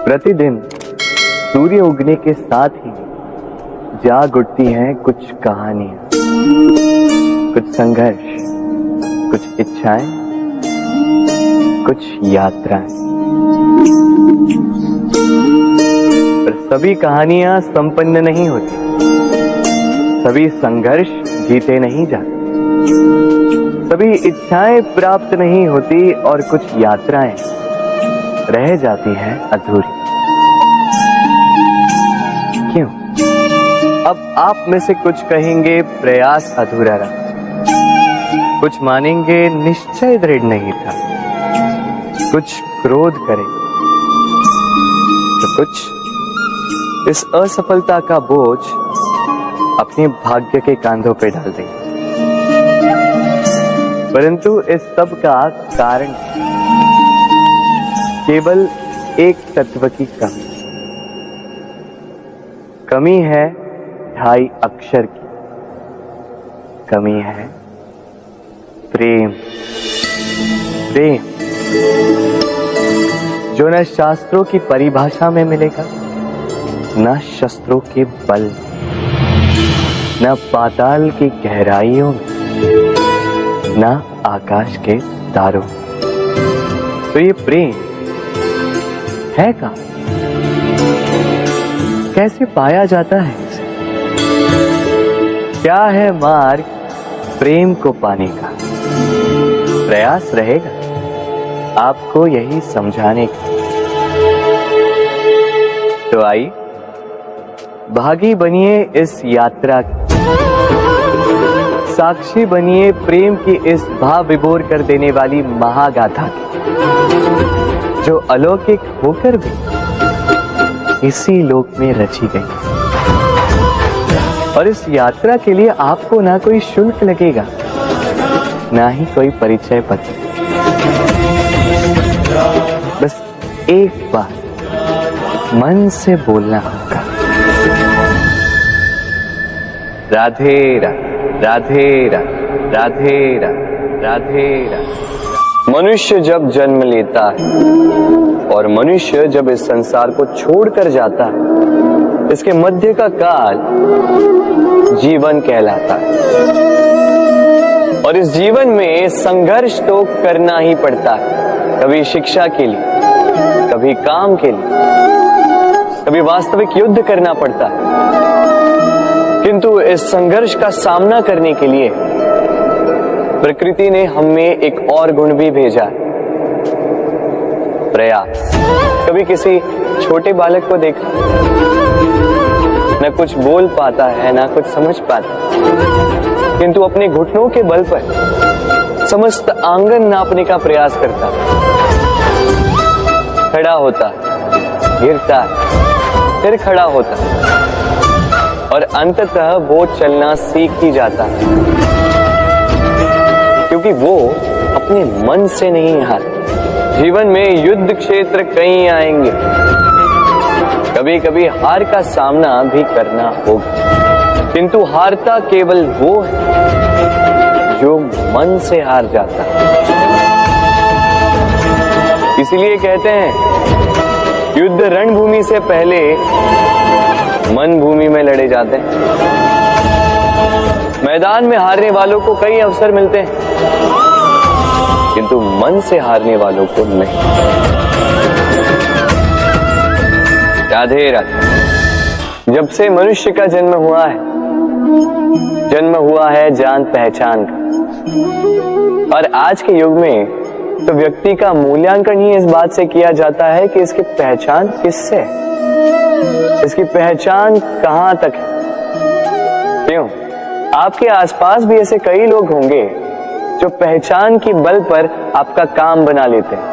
प्रतिदिन सूर्य उगने के साथ ही जाग उठती हैं कुछ कहानियां, कुछ संघर्ष, कुछ इच्छाएं, कुछ यात्राएं। पर सभी कहानियां संपन्न नहीं होती, सभी संघर्ष जीते नहीं जाते, सभी इच्छाएं प्राप्त नहीं होती और कुछ यात्राएं रह जाती हैं अधूरी। क्यों? अब आप में से कुछ कहेंगे प्रयास अधूरा रहा, कुछ मानेंगे निश्चय दृढ़ नहीं था, कुछ क्रोध करें तो कुछ इस असफलता का बोझ अपने भाग्य के कांधों पर डाल देंगे। परंतु इस सब का कारण केवल एक तत्व की कमी है 2.5 अक्षर की। कमी है प्रेम। प्रेम जो न शास्त्रों की परिभाषा में मिलेगा, न शस्त्रों के बल, न पाताल की गहराइयों में, न आकाश के तारों। तो ये प्रेम है कहाँ? कैसे पाया जाता है इसे? क्या है मार्ग प्रेम को पाने का? प्रयास रहेगा आपको यही समझाने का। तो आइए भागी बनिए इस यात्रा की, साक्षी बनिए प्रेम की इस भाव विभोर कर देने वाली महागाथा की, जो अलौकिक होकर भी इसी लोक में रची गई। और इस यात्रा के लिए आपको ना कोई शुल्क लगेगा, ना ही कोई परिचय पत्र। बस एक बार मन से बोलना होगा, राधे राधे राधे राधे राधे राधे। मनुष्य जब जन्म लेता है और मनुष्य जब इस संसार को छोड़कर जाता है, इसके मध्य का काल जीवन कहलाता है। और इस जीवन में संघर्ष तो करना ही पड़ता है, कभी शिक्षा के लिए, कभी काम के लिए, कभी वास्तविक युद्ध करना पड़ता है। किंतु इस संघर्ष का सामना करने के लिए प्रकृति ने हमें एक और गुण भी भेजा, प्रयास। कभी किसी छोटे बालक को देखा, न कुछ बोल पाता है, ना कुछ समझ पाता, किंतु अपने घुटनों के बल पर समस्त आंगन नापने का प्रयास करता, खड़ा होता, गिरता, फिर खड़ा होता और अंततः वो चलना सीख ही जाता है, क्योंकि वो अपने मन से नहीं हारता। जीवन में युद्ध क्षेत्र कई आएंगे, कभी कभी हार का सामना भी करना होगा, किंतु हारता केवल वो है जो मन से हार जाता है। इसीलिए कहते हैं युद्ध रणभूमि से पहले मन भूमि में लड़े जाते हैं। मैदान में हारने वालों को कई अवसर मिलते हैं, किंतु मन से हारने वालों को नहीं। राधे राधे। जब से मनुष्य का जन्म हुआ है जान पहचान का। और आज के युग में तो व्यक्ति का मूल्यांकन ही इस बात से किया जाता है कि इसकी पहचान किससे है, इसकी पहचान कहां तक है। क्यों? आपके आसपास भी ऐसे कई लोग होंगे जो पहचान की बल पर आपका काम बना लेते हैं।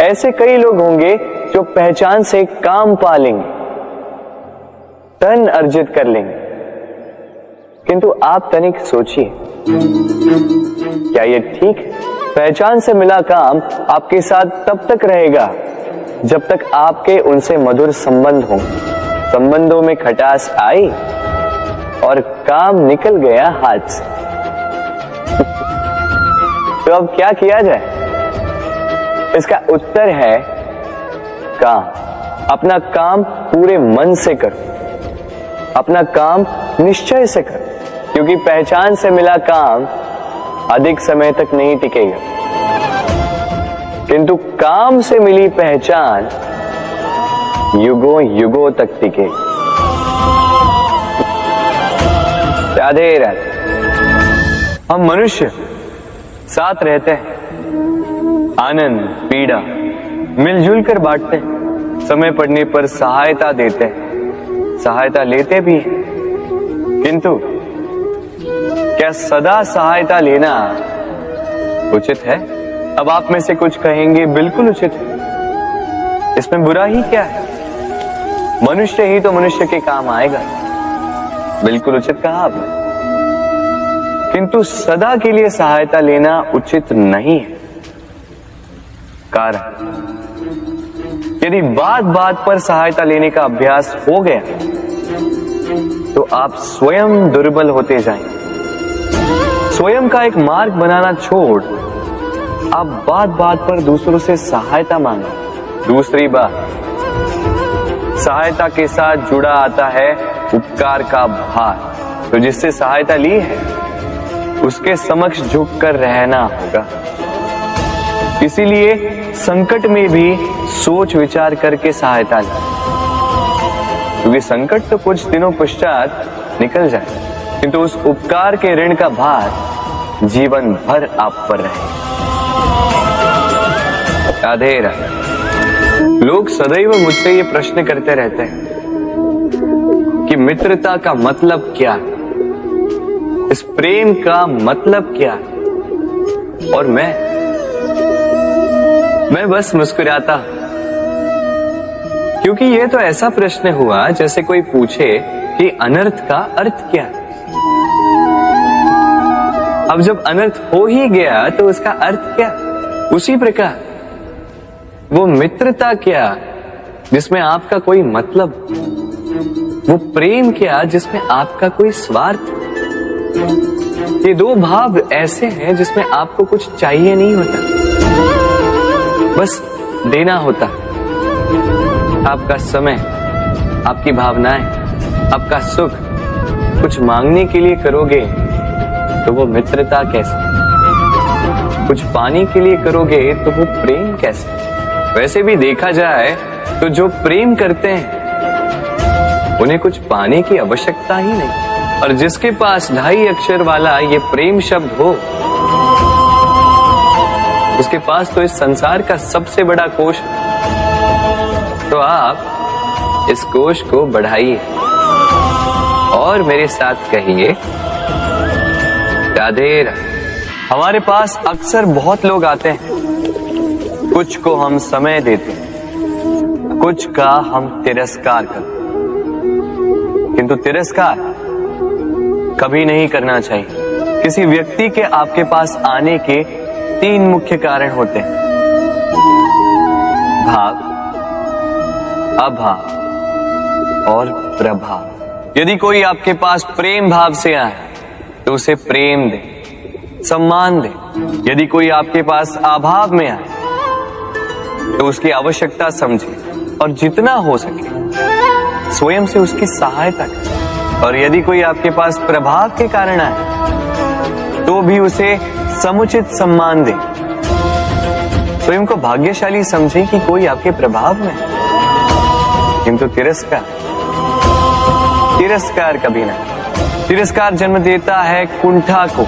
ऐसे कई लोग होंगे जो पहचान से काम पा लेंगे, धन अर्जित कर लेंगे। किंतु आप तनिक सोचिए, क्या ये ठीक है? पहचान से मिला काम आपके साथ तब तक रहेगा जब तक आपके उनसे मधुर संबंध हों। संबंधों में खटास आई और काम निकल गया हाथ से। तो अब क्या किया जाए? इसका उत्तर है अपना काम पूरे मन से करो, अपना काम निश्चय से करो, क्योंकि पहचान से मिला काम अधिक समय तक नहीं टिकेगा, किंतु काम से मिली पहचान युगों युगों तक टिकेगी। राधे राधे। हम मनुष्य साथ रहते हैं, आनंद पीड़ा मिलजुल कर बांटते हैं, समय पड़ने पर सहायता देते हैं, सहायता लेते भी हैं, किंतु क्या सदा सहायता लेना उचित है? अब आप में से कुछ कहेंगे बिल्कुल उचित है, इसमें बुरा ही क्या है, मनुष्य ही तो मनुष्य के काम आएगा। बिल्कुल उचित कहा आपने, किंतु सदा के लिए सहायता लेना उचित नहीं है। कारण, यदि बात बात पर सहायता लेने का अभ्यास हो गया तो आप स्वयं दुर्बल होते जाएंगे। स्वयं का एक मार्ग बनाना छोड़ आप बात बात पर दूसरों से सहायता मांगे। दूसरी बात, सहायता के साथ जुड़ा आता है उपकार का भार, तो जिससे सहायता ली है उसके समक्ष झुककर रहना होगा। इसीलिए संकट में भी सोच विचार करके सहायता लें, क्योंकि संकट तो कुछ दिनों पश्चात निकल जाए, किंतु उस उपकार के ऋण का भार जीवन भर आप पर रहे। राधे राधे। लोग सदैव मुझसे ये प्रश्न करते रहते हैं कि मित्रता का मतलब क्या है, इस प्रेम का मतलब क्या है, और मैं बस मुस्कुराता, क्योंकि ये तो ऐसा प्रश्न हुआ जैसे कोई पूछे कि अनर्थ का अर्थ क्या है। अब जब अनर्थ हो ही गया तो उसका अर्थ क्या? उसी प्रकार वो मित्रता क्या जिसमें आपका कोई मतलब, वो प्रेम क्या जिसमें आपका कोई स्वार्थ। ये दो भाव ऐसे हैं जिसमें आपको कुछ चाहिए नहीं होता, बस देना होता। आपका समय, आपकी भावनाएं, आपका सुख कुछ मांगने के लिए करोगे तो वो मित्रता कैसे? कुछ पाने के लिए करोगे तो वो प्रेम कैसे? वैसे भी देखा जाए तो जो प्रेम करते हैं उन्हें कुछ पाने की आवश्यकता ही नहीं, और जिसके पास 2.5 अक्षर वाला ये प्रेम शब्द हो उसके पास तो इस संसार का सबसे बड़ा कोश। तो आप इस कोश को बढ़ाइए और मेरे साथ कहिए राधे राधे। हमारे पास अक्सर बहुत लोग आते हैं, कुछ को हम समय देते हैं, कुछ का हम तिरस्कार करते हैं, किंतु तिरस्कार कभी नहीं करना चाहिए। किसी व्यक्ति के आपके पास आने के 3 मुख्य कारण होते हैं: भाव, अभाव और प्रभाव। यदि कोई आपके पास प्रेम भाव से आए तो उसे प्रेम दे, सम्मान दे। यदि कोई आपके पास अभाव में आए तो उसकी आवश्यकता समझे और जितना हो सके स्वयं से उसकी सहायता करें। और यदि कोई आपके पास प्रभाव के कारण आए तो भी उसे समुचित सम्मान दे। स्वयं को भाग्यशाली समझे कि कोई आपके प्रभाव में, किंतु तिरस्कार कभी नहीं। तिरस्कार जन्म देता है कुंठा को,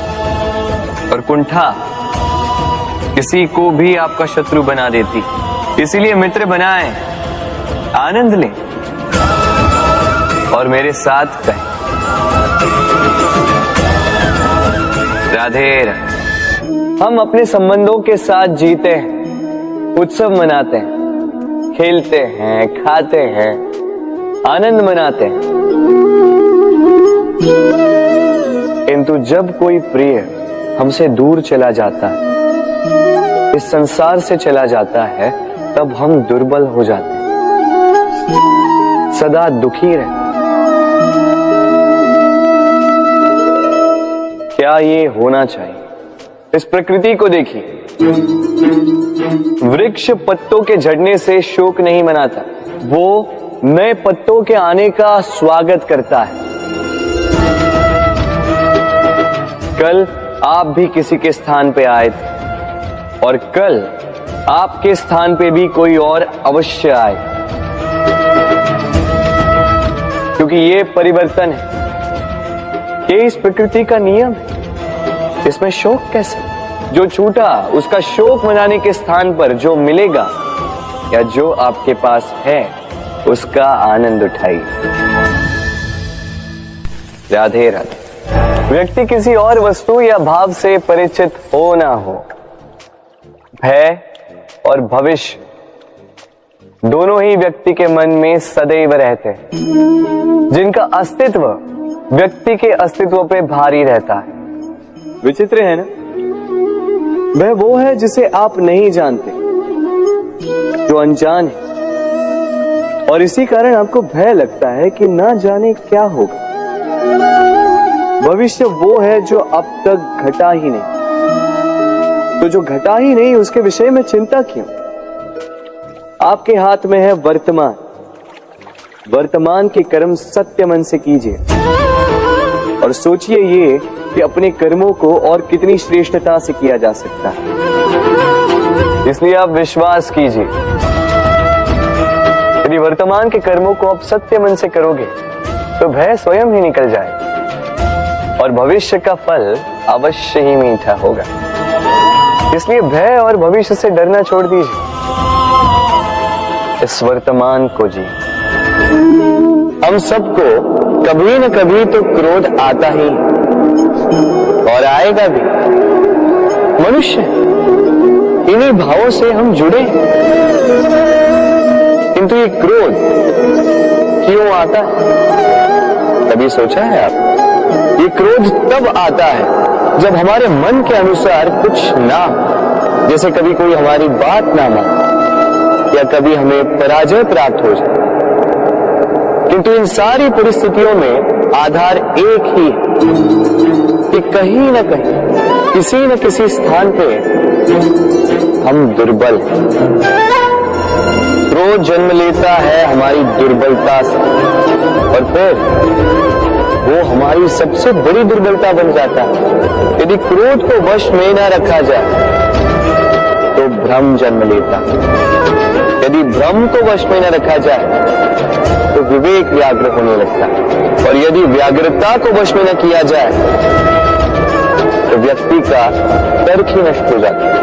और कुंठा किसी को भी आपका शत्रु बना देती। इसीलिए मित्र बनाएं, आनंद लें और मेरे साथ कहें राधे राधे। हम अपने संबंधों के साथ जीते हैं, उत्सव मनाते हैं, खेलते हैं, खाते हैं, आनंद मनाते हैं, किंतु जब कोई प्रिय हमसे दूर चला जाता है, इस संसार से चला जाता है, तब हम दुर्बल हो जाते हैं, सदा दुखी रहते। क्या ये होना चाहिए? इस प्रकृति को देखिए, वृक्ष पत्तों के झड़ने से शोक नहीं मनाता, वो नए पत्तों के आने का स्वागत करता है। कल आप भी किसी के स्थान पे आए थे और कल आपके स्थान पे भी कोई और अवश्य आए, क्योंकि ये परिवर्तन है, ये इस प्रकृति का नियम है। इसमें शोक कैसे? जो छूटा उसका शोक मनाने के स्थान पर जो मिलेगा या जो आपके पास है उसका आनंद उठाइए। राधे राधे। व्यक्ति किसी और वस्तु या भाव से परिचित हो ना हो, भय और भविष्य दोनों ही व्यक्ति के मन में सदैव रहते हैं, जिनका अस्तित्व व्यक्ति के अस्तित्व पे भारी रहता है। विचित्र है ना? वह वो है जिसे आप नहीं जानते, जो अनजान है, और इसी कारण आपको भय लगता है कि ना जाने क्या होगा। भविष्य वो है जो अब तक घटा ही नहीं, तो जो घटा ही नहीं उसके विषय में चिंता क्यों? आपके हाथ में है वर्तमान। वर्तमान के कर्म सत्य मन से कीजिए और सोचिए ये कि अपने कर्मों को और कितनी श्रेष्ठता से किया जा सकता है। इसलिए आप विश्वास कीजिए, यदि वर्तमान के कर्मों को आप सत्य मन से करोगे तो भय स्वयं ही निकल जाए और भविष्य का फल अवश्य ही मीठा होगा। इसलिए भय और भविष्य से डरना छोड़ दीजिए, इस वर्तमान को जी। हम सबको कभी न कभी तो क्रोध आता ही और आएगा भी। मनुष्य इन्हीं भावों से हम जुड़े, किंतु ये क्रोध क्यों आता है? कभी सोचा है आप? ये क्रोध तब आता है जब हमारे मन के अनुसार कुछ ना हो, जैसे कभी कोई हमारी बात ना माने या कभी हमें पराजय प्राप्त हो जाए। किंतु इन सारी परिस्थितियों में आधार एक ही है कि कहीं न कहीं किसी न किसी स्थान पे हम दुर्बल हैं। क्रोध जन्म लेता है हमारी दुर्बलता से और फिर वो हमारी सबसे बड़ी दुर्बलता बन जाता है। यदि क्रोध को वश में न रखा जाए तो भ्रम जन्म लेता है। यदि भ्रम को वश में न रखा जाए तो विवेक व्याग्र होने लगता है, और यदि व्याग्रता को वश में न किया जाए तो व्यक्ति का तर्क ही नष्ट हो जाता है,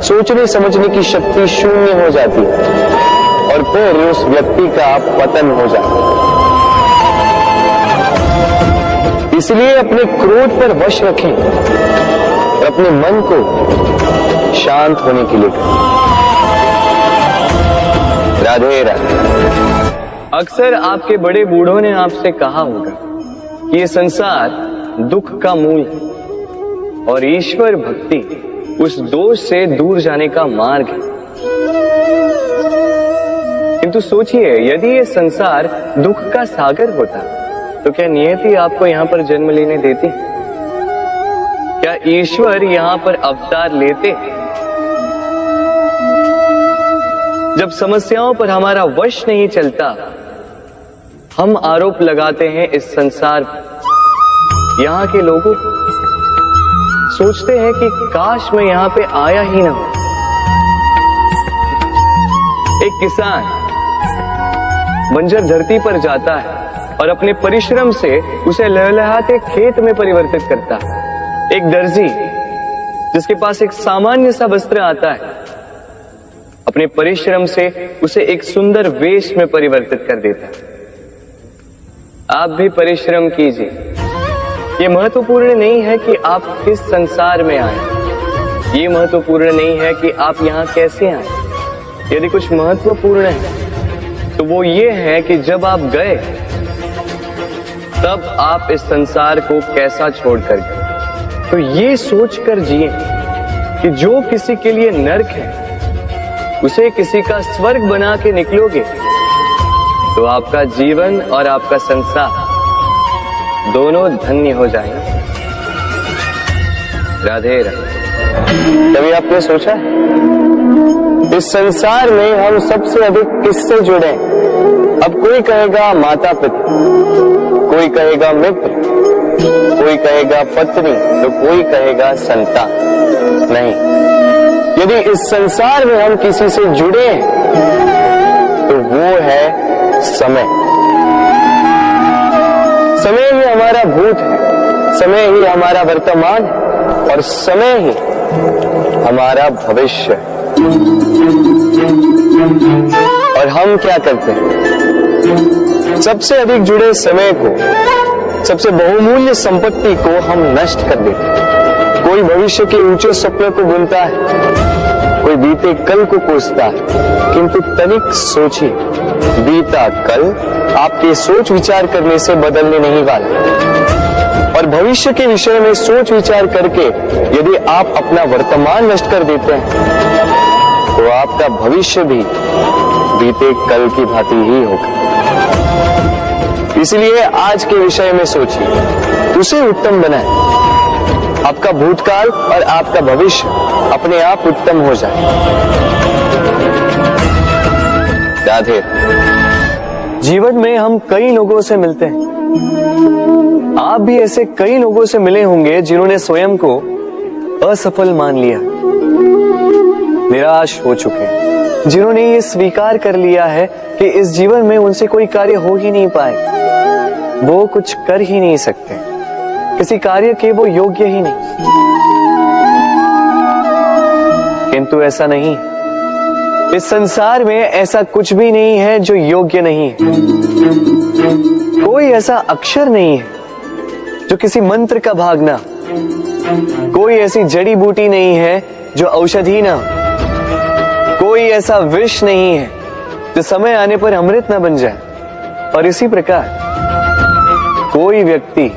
सोचने समझने की शक्ति शून्य हो जाती है और फिर उस व्यक्ति का पतन हो जाता है। इसलिए अपने क्रोध पर वश रखें और अपने मन को शांत होने के लिए करें। राधे राधे। अक्सर आपके बड़े बूढ़ों ने आपसे कहा होगा कि ये संसार दुख का मूल है और ईश्वर भक्ति उस दोष से दूर जाने का मार्ग है। किंतु सोचिए, यदि ये संसार दुख का सागर होता तो क्या नियति आपको यहाँ पर जन्म लेने देती? क्या ईश्वर यहाँ पर अवतार लेते? जब समस्याओं पर हमारा वश नहीं चलता, हम आरोप लगाते हैं इस संसार पर। यहाँ के लोगों सोचते हैं कि काश मैं यहाँ पे आया ही ना हो। एक किसान बंजर धरती पर जाता है और अपने परिश्रम से उसे लहलहाते खेत में परिवर्तित करता है। एक दर्जी जिसके पास एक सामान्य सा वस्त्र आता है, अपने परिश्रम से उसे एक सुंदर वेश में परिवर्तित कर देता है। आप भी परिश्रम कीजिए। ये महत्वपूर्ण नहीं है कि आप किस संसार में आए, ये महत्वपूर्ण नहीं है कि आप यहाँ कैसे आए। यदि कुछ महत्वपूर्ण है तो वो ये है कि जब आप गए तब आप इस संसार को कैसा छोड़कर गए। तो ये सोचकर जिए कि जो किसी के लिए नरक है उसे किसी का स्वर्ग बना के निकलोगे तो आपका जीवन और आपका संसार दोनों धन्य हो जाएंगे। राधे राधे। कभी आपने सोचा इस संसार में हम सबसे अधिक किससे जुड़े? अब कोई कहेगा माता पिता, कोई कहेगा मित्र, कोई कहेगा पत्नी, तो कोई कहेगा संतान। नहीं, यदि इस संसार में हम किसी से जुड़े तो वो है समय। समय ही हमारा भूत है, समय ही हमारा वर्तमान है और समय ही हमारा भविष्य है। और हम क्या करते हैं? सबसे अधिक जुड़े समय को, सबसे बहुमूल्य संपत्ति को हम नष्ट कर देते हैं। कोई भविष्य के ऊंचे सपने को बुनता है, कोई बीते कल को कोसता है, किंतु तनिक सोचिए, बीता कल आपके सोच विचार करने से बदलने नहीं वाला। और भविष्य के विषय में सोच विचार करके यदि आप अपना वर्तमान नष्ट कर देते हैं तो आपका भविष्य भी बीते कल की भांति ही होगा। इसलिए आज के विषय में सोचिए, उसे उत्तम बनाए। आपका भूतकाल और आपका भविष्य अपने आप उत्तम हो जाए। राधे। जीवन में हम कई लोगों से मिलते हैं। आप भी ऐसे कई लोगों से मिले होंगे जिन्होंने स्वयं को असफल मान लिया, निराश हो चुके, जिन्होंने ये स्वीकार कर लिया है कि इस जीवन में उनसे कोई कार्य हो ही नहीं पाए, वो कुछ कर ही नहीं सकते, किसी कार्य के वो योग्य ही नहीं। किंतु ऐसा नहीं, इस संसार में ऐसा कुछ भी नहीं है जो योग्य नहीं है। कोई ऐसा अक्षर नहीं है जो किसी मंत्र का भाग ना, कोई ऐसी जड़ी बूटी नहीं है जो औषधि ना, कोई ऐसा विष नहीं है जो समय आने पर अमृत ना बन जाए। और इसी प्रकार कोई व्यक्ति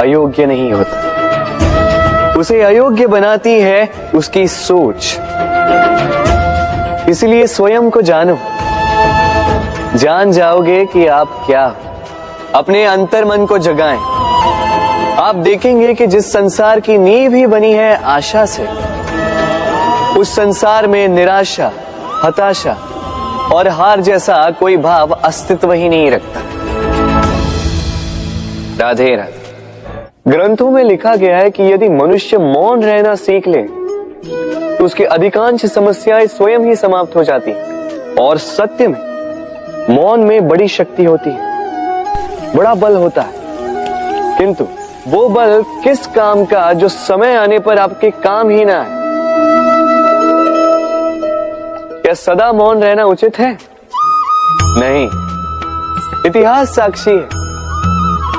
अयोग्य नहीं होता, उसे अयोग्य बनाती है उसकी सोच। इसलिए स्वयं को जानो, जान जाओगे कि आप क्या, अपने अंतर मन को जगाएं। आप देखेंगे कि जिस संसार की नींव ही बनी है आशा से, उस संसार में निराशा, हताशा और हार जैसा कोई भाव अस्तित्व ही नहीं रखता। राधे राधे। ग्रंथों में लिखा गया है कि यदि मनुष्य मौन रहना सीख ले तो उसकी अधिकांश समस्याएं स्वयं ही समाप्त हो जाती हैं। और सत्य में मौन में बड़ी शक्ति होती है, बड़ा बल होता है। किंतु वो बल किस काम का जो समय आने पर आपके काम ही ना है। क्या सदा मौन रहना उचित है? नहीं। इतिहास साक्षी है,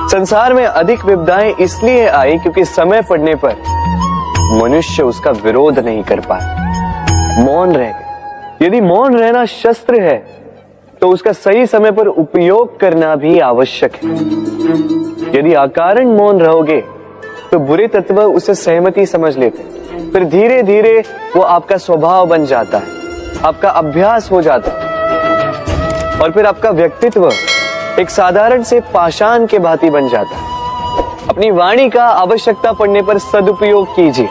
संसार में अधिक विपदाएं इसलिए आई क्योंकि समय पड़ने पर मनुष्य उसका विरोध नहीं कर पाया, मौन रह गया। यदि मौन रहना शस्त्र है तो उसका सही समय पर उपयोग करना भी आवश्यक है। यदि अकारण मौन रहोगे तो बुरे तत्व उसे सहमति समझ लेते, फिर धीरे धीरे वो आपका स्वभाव बन जाता है, आपका अभ्यास हो जाता है और फिर आपका व्यक्तित्व एक साधारण से पाषाण के भांति बन जाता है। अपनी वाणी का आवश्यकता पड़ने पर सदुपयोग कीजिए।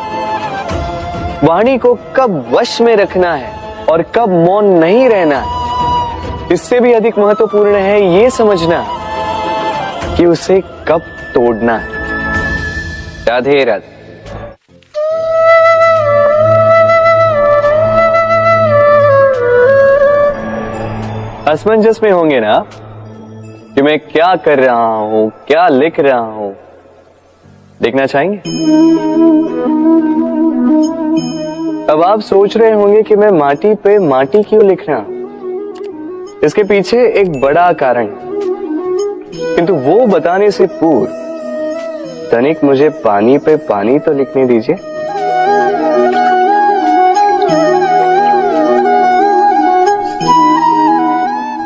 वाणी को कब वश में रखना है और कब मौन नहीं रहना है, इससे भी अधिक महत्वपूर्ण है ये समझना कि उसे कब तोड़ना है। राधे राधे। असमंजस में होंगे ना कि मैं क्या कर रहा हूं, क्या लिख रहा हूं, देखना चाहेंगे? अब आप सोच रहे होंगे कि मैं माटी पे माटी क्यों लिख रहा हूं। इसके पीछे एक बड़ा कारण, किंतु वो बताने से पूर्व तनिक मुझे पानी पे पानी तो लिखने दीजिए।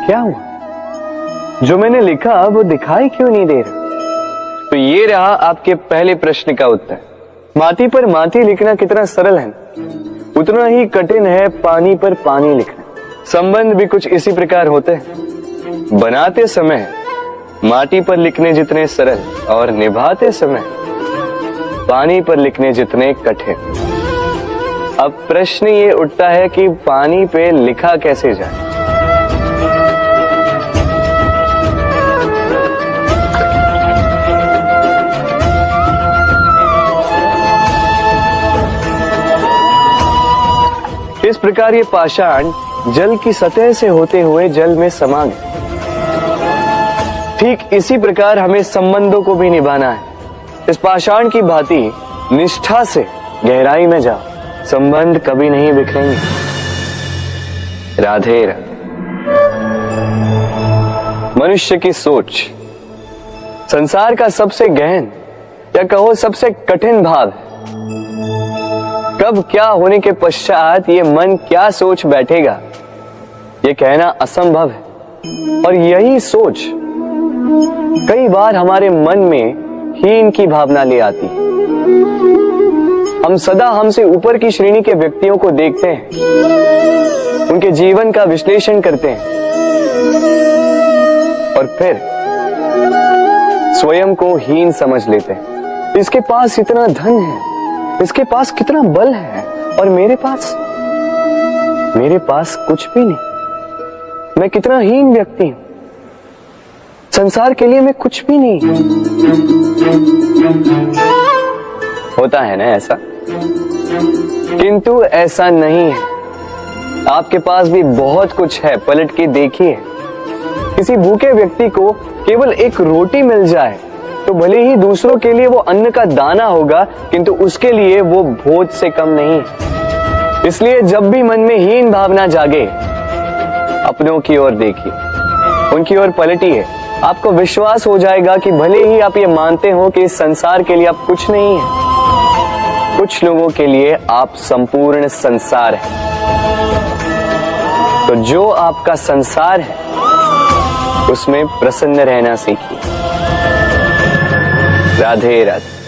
क्या हुआ? जो मैंने लिखा वो दिखाई क्यों नहीं दे रहा? तो ये रहा आपके पहले प्रश्न का उत्तर। माटी पर माटी लिखना कितना सरल है, उतना ही कठिन है पानी पर पानी लिखना। संबंध भी कुछ इसी प्रकार होते हैं। बनाते समय माटी पर लिखने जितने सरल और निभाते समय पानी पर लिखने जितने कठिन। अब प्रश्न ये उठता है कि पानी पे लिखा कैसे जाए। इस प्रकार ये पाषाण जल की सतह से होते हुए जल में समा गए। ठीक इसी प्रकार हमें संबंधों को भी निभाना है। इस पाषाण की भांति निष्ठा से गहराई में जाओ, संबंध कभी नहीं बिखरेंगे। राधे राधे। मनुष्य की सोच संसार का सबसे गहन या कहो सबसे कठिन भाव है। कब क्या होने के पश्चात ये मन क्या सोच बैठेगा, ये कहना असंभव है। और यही सोच कई बार हमारे मन में हीन की भावना ले आती है। हम सदा हमसे ऊपर की श्रेणी के व्यक्तियों को देखते हैं, उनके जीवन का विश्लेषण करते हैं और फिर स्वयं को हीन समझ लेते हैं। इसके पास इतना धन है, इसके पास कितना बल है, और मेरे पास कुछ भी नहीं। मैं कितना हीन व्यक्ति हूं, संसार के लिए मैं कुछ भी नहीं। होता है ना ऐसा? किंतु ऐसा नहीं है। आपके पास भी बहुत कुछ है, पलट के देखिए। किसी भूखे व्यक्ति को केवल एक रोटी मिल जाए तो भले ही दूसरों के लिए वो अन्न का दाना होगा, किंतु उसके लिए वो भोज से कम नहीं। इसलिए जब भी मन में हीन भावना जागे, अपनों की ओर देखिए, उनकी ओर पलटिए। आपको विश्वास हो जाएगा कि भले ही आप ये मानते हो कि इस संसार के लिए आप कुछ नहीं है, कुछ लोगों के लिए आप संपूर्ण संसार है। तो जो आपका संसार है उसमें प्रसन्न रहना सीखिए। राधे राधे।